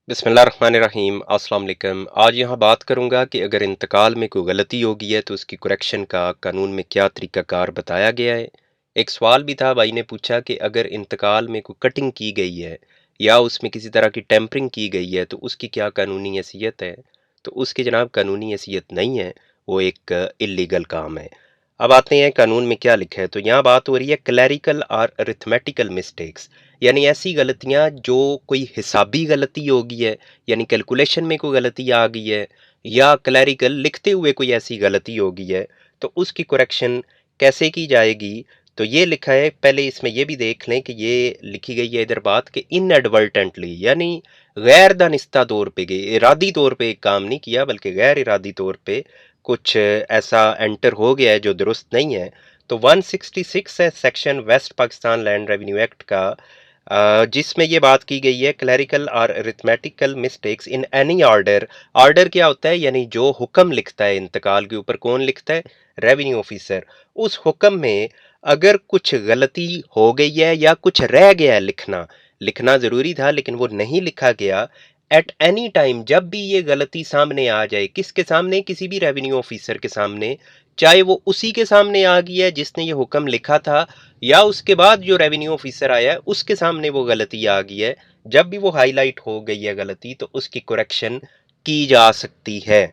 बिस्मिल्लाहिर्रहमानिर्रहीम अस्सलाम वालेकुम। आज यहाँ बात करूँगा कि अगर इंतकाल में कोई गलती हो गई है तो उसकी करेक्शन का कानून में क्या तरीक़ाकार बताया गया है। एक सवाल भी था, भाई ने पूछा कि अगर इंतकाल में कोई कटिंग की गई है या उसमें किसी तरह की टेम्परिंग की गई है तो उसकी क्या कानूनी हैसियत है। तो उसकी जनाब कानूनी हैसियत नहीं है, वो एक इल्लीगल काम है। अब आते हैं कानून में क्या लिखा है। तो यहाँ बात हो रही है क्लैरिकल और अरिथमेटिकल मिस्टेक्स, यानी ऐसी गलतियाँ जो कोई हिसाबी गलती हो गई है, यानी कैलकुलेशन में कोई गलती आ गई है, या क्लैरिकल लिखते हुए कोई ऐसी गलती हो गई है, तो उसकी करेक्शन कैसे की जाएगी। तो ये लिखा है, पहले इसमें ये भी देख लें कि ये लिखी गई है इधर बात कि इनएडवर्टेंटली, यानी गैर दानिस्ता तौर पे गए, इरादी तौर पे एक काम नहीं किया बल्कि गैर इरादी तौर पे कुछ ऐसा एंटर हो गया है जो दुरुस्त नहीं है। तो 166 है section West Pakistan Land Revenue Act का, जिसमें ये बात की गई है क्लैरिकल और arithmetical mistakes in any order. Order क्या होता है, यानी जो हुक्म लिखता है इंतकाल के ऊपर, कौन लिखता है, रेवेन्यू ऑफिसर। उस हुक्म में अगर कुछ गलती हो गई है या कुछ रह गया है लिखना, लिखना ज़रूरी था लेकिन वो नहीं लिखा गया, एट एनी टाइम जब भी ये गलती सामने आ जाए, किसके सामने, किसी भी रेवेन्यू ऑफिसर के सामने, चाहे वो उसी के सामने आ गई है जिसने ये हुक्म लिखा था या उसके बाद जो रेवेन्यू ऑफिसर आया है उसके सामने वो गलती आ गई है, जब भी वो हाईलाइट हो गई है गलती तो उसकी करेक्शन की जा सकती है,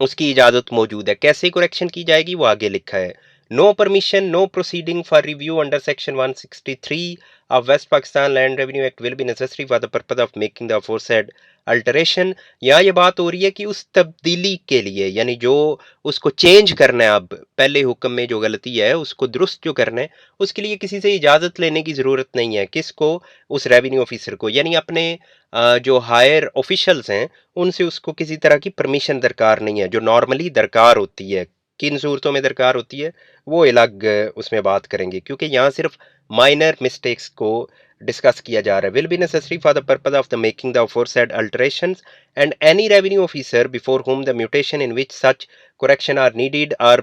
उसकी इजाज़त मौजूद है। कैसे करेक्शन की जाएगी वो आगे लिखा है। No permission, no proceeding for review under section 163 of West Pakistan Land Revenue Act will be necessary for the purpose of making the aforesaid alteration. यहाँ ये बात हो रही है कि उस तब्दीली के लिए, यानी जो उसको चेंज करना है, अब पहले हुक्म में जो गलती है उसको दुरुस्त जो करना है, उसके लिए किसी से इजाज़त लेने की ज़रूरत नहीं है। किसको, उस रेवेन्यू ऑफिसर को, यानी अपने जो हायर ऑफिशल्स हैं उनसे उसको किसी तरह की परमिशन दरकार नहीं है, जो नॉर्मली दरकार होती है। किन सूरतों में दरकार होती है वो अलग उसमें बात करेंगे, क्योंकि यहाँ सिर्फ माइनर मिस्टेक्स को डिस्कस किया जा रहा है। Will be necessary for the purpose of the making the aforesaid alterations and any revenue officer before whom the mutation in which such correction are needed or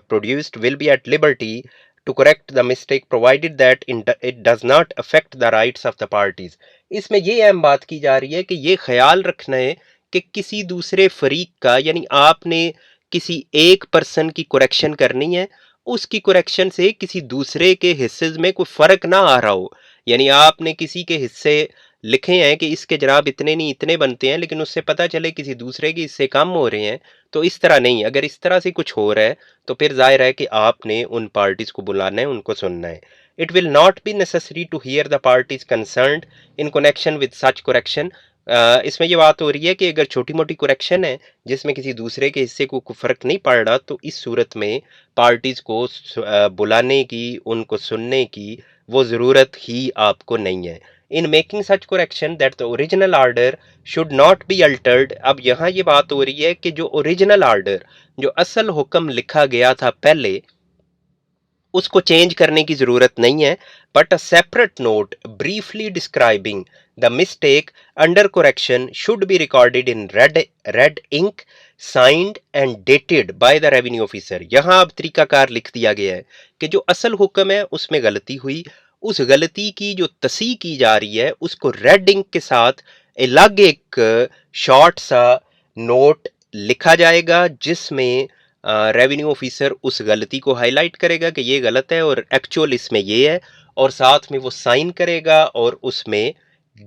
produced will be at liberty to correct the mistake provided that it does not affect the rights of the parties। इसमें ये अहम बात की जा रही है कि ये ख्याल रखना है कि किसी दूसरे फरीक का, यानी आपने किसी एक पर्सन की करेक्शन करनी है, उसकी करेक्शन से किसी दूसरे के हिस्से में कोई फ़र्क ना आ रहा हो। यानी आपने किसी के हिस्से लिखे हैं कि इसके जनाब इतने नहीं इतने बनते हैं, लेकिन उससे पता चले किसी दूसरे के हिस्से कम हो रहे हैं, तो इस तरह नहीं। अगर इस तरह से कुछ हो रहा है तो फिर ज़ाहिर है कि आपने उन पार्टीज़ को बुलाना है, उनको सुनना है। It will not be necessary to hear the parties concerned in connection with such correction. इसमें ये बात हो रही है कि अगर छोटी मोटी करेक्शन है जिसमें किसी दूसरे के हिस्से को फ़र्क नहीं पड़ रहा, तो इस सूरत में पार्टीज़ को बुलाने की, उनको सुनने की वो ज़रूरत ही आपको नहीं है। In making such correction that the original order should not be altered. अब यहाँ ये बात हो रही है कि जो ओरिजिनल ऑर्डर, जो असल हुक्म लिखा गया था पहले, उसको चेंज करने की ज़रूरत नहीं है, but a separate note briefly describing the mistake under correction should be recorded in red ink, signed and dated by the revenue officer. यहाँ अब तरीकाकार लिख दिया गया है कि जो असल हुक्म है उसमें गलती हुई, उस गलती की जो तस्हीह की जा रही है उसको रेड इंक के साथ अलग एक शॉर्ट सा नोट लिखा जाएगा, जिसमें रेवेन्यू ऑफिसर उस गलती को हाईलाइट करेगा कि ये गलत है और एक्चुअल इसमें ये है, और साथ में वो साइन करेगा और उसमें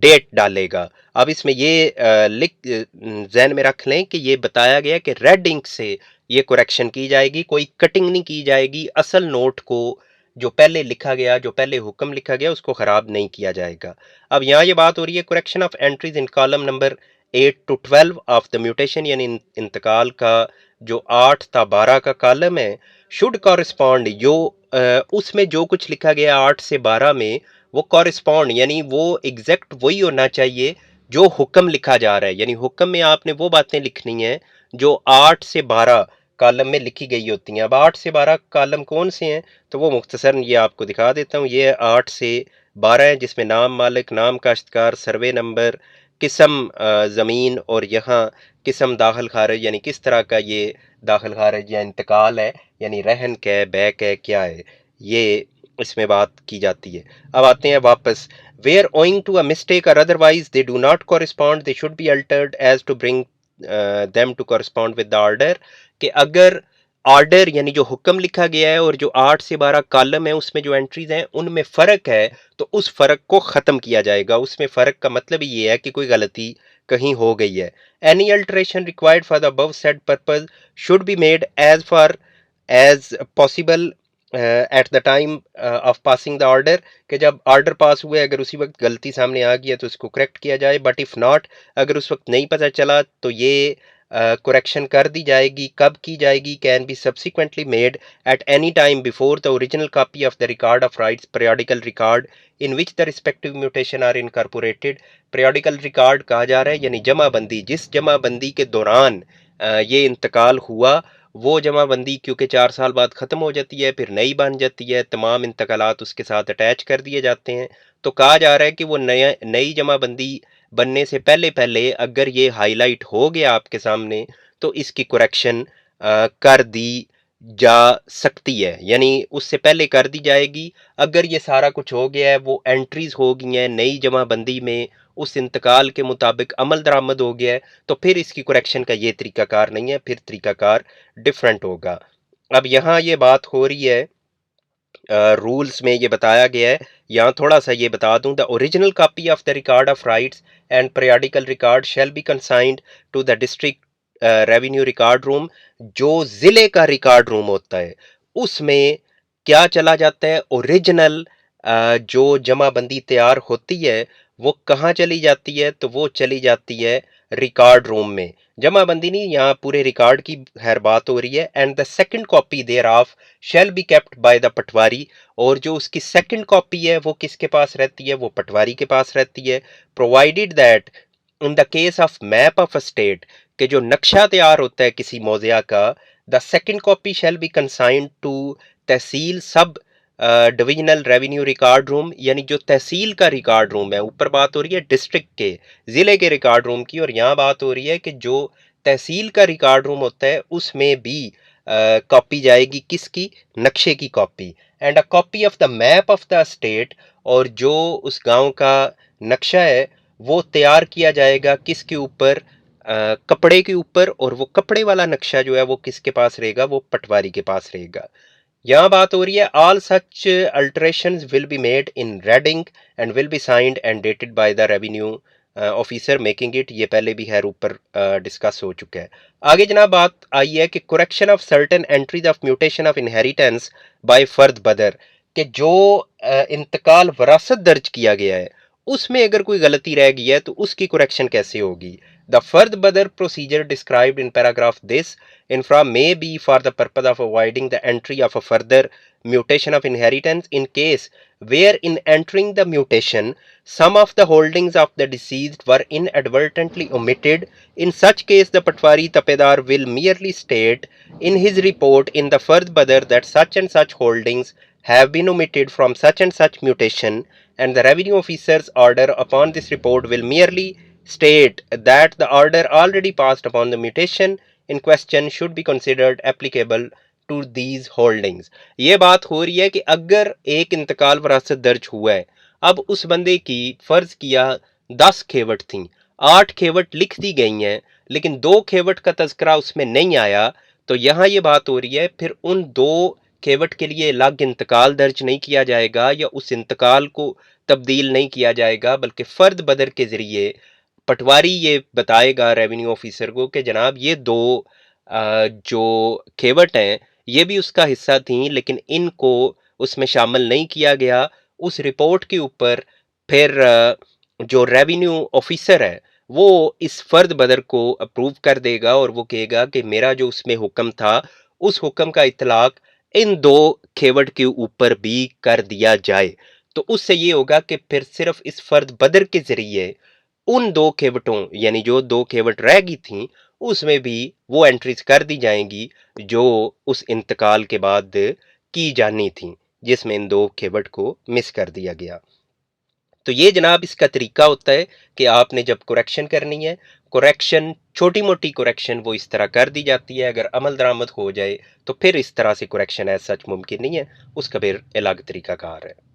डेट डालेगा। अब इसमें ये लिख जहन में रख लें कि ये बताया गया कि रेड इंक से ये करेक्शन की जाएगी, कोई कटिंग नहीं की जाएगी। असल नोट को, जो पहले लिखा गया, जो पहले हुक्म लिखा गया, उसको ख़राब नहीं किया जाएगा। अब यहाँ ये बात हो रही है correction of entries in column number 8 to 12 of the mutation, यानी इंतकाल का जो 8 था 12 का कॉलम है, शुड कॉरिस्पॉन्ड, जो उसमें जो कुछ लिखा गया 8 से 12 में, वो कॉरिस्पॉन्ड, यानी वो एग्जैक्ट वही होना चाहिए जो हुक्म लिखा जा रहा है। यानी हुक्म में आपने वो बातें लिखनी है जो 8 से 12 कॉलम में लिखी गई होती हैं। अब 8 से 12 कॉलम कौन से हैं, तो वो मुख्तसर ये आपको दिखा देता हूँ। ये 8 से 12 है, जिसमें नाम मालिक, नाम काश्तकार, सर्वे नंबर, किस्म ज़मीन, और यहाँ किस्म दाखिल खारिज, यानी किस तरह का ये दाखिल खारिज या इंतकाल है, यानी रहन क्या है, बैक है, क्या है, ये इसमें बात की जाती है। अब आते हैं वापस, where owing to a mistake और otherwise they do not correspond they should be altered as to bring them to correspond with the order, कि अगर ऑर्डर यानी जो हुक्म लिखा गया है और जो 8 से 12 कॉलम है उसमें जो एंट्रीज हैं उनमें फ़र्क है, तो उस फ़र्क को ख़त्म किया जाएगा। उसमें फ़र्क का मतलब ये है कि कोई गलती कहीं हो गई है। Any alteration required for the above said purpose should be made as far as possible at the time of passing the order, कि जब ऑर्डर पास हुए अगर उसी वक्त गलती सामने आ गई है तो उसको करेक्ट किया जाए। बट इफ़ नॉट, अगर उस वक्त नहीं पता चला तो ये करेक्शन कर दी जाएगी। कब की जाएगी? Can be subsequently made at any time before the original copy of the record of rights periodical record in which the respective mutation are incorporated. periodical record कहा जा रहा है यानी जमाबंदी, जिस जमाबंदी के दौरान ये इंतकाल हुआ वो जमाबंदी क्योंकि 4 साल बाद ख़त्म हो जाती है, फिर नई बन जाती है, तमाम इंतकालात उसके साथ अटैच कर दिए जाते हैं। तो कहा जा रहा है कि वो नई जमाबंदी बनने से पहले पहले अगर ये हाईलाइट हो गया आपके सामने तो इसकी करेक्शन कर दी जा सकती है, यानी उससे पहले कर दी जाएगी। अगर ये सारा कुछ हो गया है, वो एंट्रीज हो गई हैं नई जमाबंदी में, उस इंतकाल के मुताबिक अमल दरामद हो गया है, तो फिर इसकी करेक्शन का ये तरीकाकार नहीं है, फिर तरीकाकार डिफरेंट होगा। अब यहाँ ये बात हो रही है, रूल्स में ये बताया गया है, यहाँ थोड़ा सा ये बता दूं, the original copy of the record of rights and periodical record shall be consigned to the district revenue record room. जो ज़िले का रिकॉर्ड रूम होता है उसमें क्या चला जाता है, ओरिजिनल जो जमाबंदी तैयार होती है वो कहाँ चली जाती है, तो वो चली जाती है रिकॉर्ड रूम में। जमाबंदी नहीं, यहाँ पूरे रिकॉर्ड की खैर बात हो रही है। And the second copy there of shall be kept by the patwari, और जो उसकी सेकंड कॉपी है वो किसके पास रहती है, वो पटवारी के पास रहती है। Provided that in the case of map of a state, के जो नक्शा तैयार होता है किसी मौज़िया का, the second copy shall be consigned to tehsil sub divisional revenue record room, यानी जो तहसील का रिकॉर्ड रूम है, ऊपर बात हो रही है डिस्ट्रिक्ट के ज़िले के रिकॉर्ड रूम की, और यहाँ बात हो रही है कि जो तहसील का रिकॉर्ड रूम होता है उसमें भी कॉपी जाएगी किसकी, नक्शे की copy. And a copy of the map of the state, और जो उस गांव का नक्शा है वो तैयार किया जाएगा किसके ऊपर, कपड़े के ऊपर, और वो कपड़े वाला नक्शा जो है वो किसके पास रहेगा, वो पटवारी के पास रहेगा। यहाँ बात हो रही है, all such alterations will be made in red ink and will be signed and dated by the revenue officer making it. ये पहले भी खैर ऊपर डिस्कस हो चुका है। आगे जनाब बात आई है कि correction of certain entries of mutation of inheritance by fard badar, कि जो इंतकाल वरासत दर्ज किया गया है उसमें अगर कोई गलती रह गई है तो उसकी करेक्शन कैसे होगी। द फर्द बदर procedure described in paragraph this infra may be for the purpose of avoiding the entry of a further mutation of inheritance in case where in entering the mutation some of the holdings of the deceased were inadvertently omitted. In such case the patwari tapedar will merely state in his report in the further brother that such and such holdings have been omitted from such and such mutation, and the revenue officer's order upon this report will merely state that the order already passed upon the mutation in question should be considered applicable to these holdings। ये बात हो रही है कि अगर एक इंतकाल वरासत दर्ज हुआ है, अब उस बंदे की फर्ज किया 10 खेवट थी, 8 खेवट लिख दी गई हैं, लेकिन 2 खेवट का तस्करा उसमें नहीं आया, तो यहाँ ये बात हो रही है फिर उन 2 खेवट के लिए अलग इंतकाल दर्ज नहीं किया जाएगा या उस इंतकाल को तब्दील नहीं किया जाएगा, बल्कि फ़र्द बदर के ज़रिए पटवारी ये बताएगा रेवेन्यू ऑफिसर को कि जनाब ये 2 जो खेवट हैं ये भी उसका हिस्सा थी लेकिन इनको उसमें शामिल नहीं किया गया। उस रिपोर्ट के ऊपर फिर जो रेवेन्यू ऑफिसर है वो इस फर्द बदर को अप्रूव कर देगा और वो कहेगा कि मेरा जो उसमें हुक्म था उस हुक्म का इतलाक इन 2 खेवट के ऊपर भी कर दिया जाए। तो उससे ये होगा कि फिर सिर्फ इस फर्द बदर के जरिए उन 2 खेवटों यानी जो 2 खेवट रह गई थी उसमें भी वो एंट्रीज कर दी जाएंगी जो उस इंतकाल के बाद की जानी थी, जिसमें इन 2 खेवट को मिस कर दिया गया। तो ये जनाब इसका तरीका होता है कि आपने जब कुरेक्शन करनी है, कुरेक्शन छोटी-मोटी कुरेक्शन वो इस तरह कर दी जाती है, अगर अमल दरामद हो जाए तो फिर इस तरह से कुरेक्शन एज़ सच मुमकिन नहीं है, उसका फिर अलग तरीकाकार है।